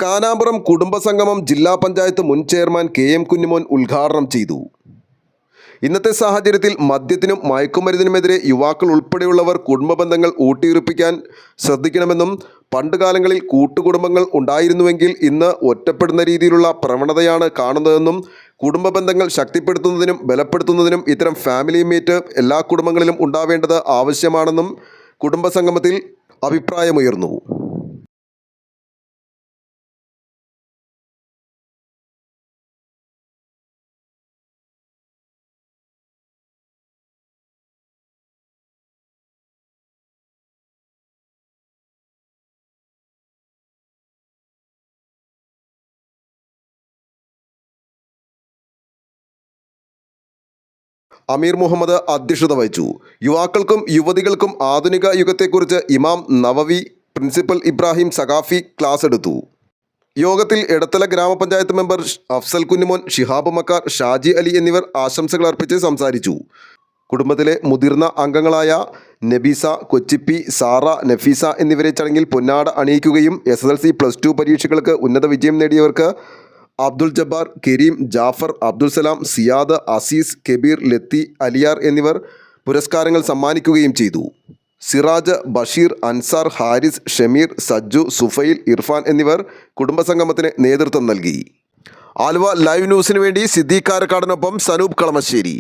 കാനാപുരം കുടുംബസംഗമം ജില്ലാ പഞ്ചായത്ത് മുൻ chairman KM Kunjumon ഉദ്ഘാടനം ചെയ്തു. ഇന്നത്തെ സാഹചര്യത്തിൽ മദ്യത്തിനും മയക്കുമരുന്നിനുമെതിരെ യുവാക്കൾ ഉൾപ്പെടെയുള്ളവർ കുടുംബ ബന്ധങ്ങൾ ഊട്ടിയുറപ്പിക്കാൻ ശ്രദ്ധിക്കണമെന്നും പണ്ടുകാലങ്ങളിൽ കൂട്ടുകുടുംബങ്ങൾ ഉണ്ടായിരുന്നുവെങ്കിൽ ഇന്ന് ഒറ്റപ്പെടുന്ന രീതിയിലുള്ള പ്രവണതയാണ് കാണുന്നതെന്നും കുടുംബ ബന്ധങ്ങൾ ശക്തിപ്പെടുത്തുന്നതിനും ബലപ്പെടുത്തുന്നതിനും ഇത്തരം ഫാമിലി മീറ്റ് എല്ലാ കുടുംബങ്ങളിലും ഉണ്ടാവേണ്ടത് ആവശ്യമാണെന്നും കുടുംബസംഗമത്തിൽ അഭിപ്രായമുയർന്നു. അമീർ മുഹമ്മദ് അധ്യക്ഷത വഹിച്ചു. യുവാക്കൾക്കും യുവതികൾക്കും ആധുനിക യുഗത്തെക്കുറിച്ച് ഇമാം നവവി, പ്രിൻസിപ്പൽ ഇബ്രാഹിം സഖാഫി ക്ലാസ് എടുത്തു. യോഗത്തിൽ എടത്തല ഗ്രാമപഞ്ചായത്ത് മെമ്പർ അഫ്സൽ കുഞ്ഞുമോൻ, ഷിഹാബ് മക്കാർ, ഷാജി അലി എന്നിവർ ആശംസകൾ അർപ്പിച്ച് സംസാരിച്ചു. കുടുംബത്തിലെ മുതിർന്ന അംഗങ്ങളായ നബീസ, കൊച്ചിപ്പി, സാറ, നഫീസ എന്നിവരെ ചടങ്ങിൽ പൊന്നാട അണിയിക്കുകയും SSLC, +2 പരീക്ഷകൾക്ക് ഉന്നത വിജയം നേടിയവർക്ക് അബ്ദുൽ ജബ്ബാർ, കരീം, ജാഫർ, അബ്ദുൽ സലാം, സിയാദ്, അസീസ്, കബീർ, ലത്തി, അലിയാർ എന്നിവർ പുരസ്കാരങ്ങൾ സമ്മാനിക്കുകയും ചെയ്തു. സിറാജ്, ബഷീർ, അൻസാർ, ഹാരിസ്, ഷമീർ, സജ്ജു, സുഫൈൽ, ഇർഫാൻ എന്നിവർ കുടുംബസംഗമത്തിന് നേതൃത്വം നൽകി. ആലുവ ലൈവ് ന്യൂസിനു വേണ്ടി സിദ്ദീഖ് കാരക്കാടിനൊപ്പം സനൂപ് കളമശ്ശേരി.